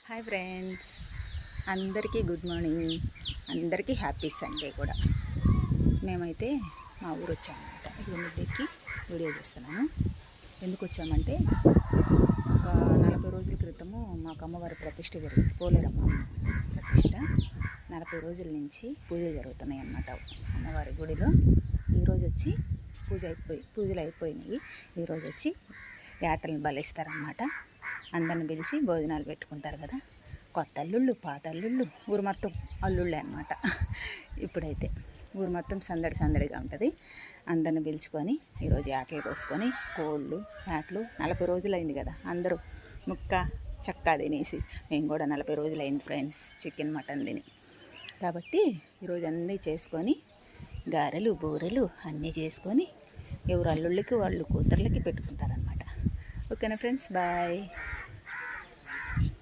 Hi friends, అందరికీ good morning. అందరికీ happy Sunday కూడా. మేమైతే మా ఊరు వచ్చామన్నమాట. ఇప్పుడు మిద్దెక్కి వీడియో చేస్తున్నాను. ఎందుకు వచ్చామంటే ఒక 40 రోజుల క్రితము మాకు అమ్మవారి ప్రతిష్ఠ జరిగింది. పోలేరమ్మ ప్రతిష్ఠ 40 రోజుల నుంచి పూజలు జరుగుతున్నాయి అన్నమాట అమ్మవారి గుడిలో. ఈరోజు వచ్చి పూజలు అయిపోయినాయి. ఈరోజు వచ్చి యాటలను బలిస్తారన్నమాట. అందరిని పిలిచి భోజనాలు పెట్టుకుంటారు కదా. కొత్త అల్లుళ్ళు, పాత అల్లుళ్ళు, ఊరు మొత్తం అల్లుళ్ళే అనమాట. ఇప్పుడైతే ఊరు మొత్తం సందడిగా ఉంటుంది. అందరిని పిలుచుకొని ఈరోజు యాటలు కోసుకొని కోళ్ళు యాటలు 40 రోజులు అయింది కదా. అందరూ ముక్క చక్కా తినేసి, మేము కూడా 40 రోజులు అయింది ఫ్రెండ్స్ చికెన్ మటన్ తిని. కాబట్టి ఈరోజు అన్నీ చేసుకొని గారెలు బూరెలు అన్నీ చేసుకొని ఎవరు అల్లుళ్ళకి వాళ్ళు కూతుర్లకి పెట్టుకుంటారనమాట. ఓకేనా ఫ్రెండ్స్, బాయ్.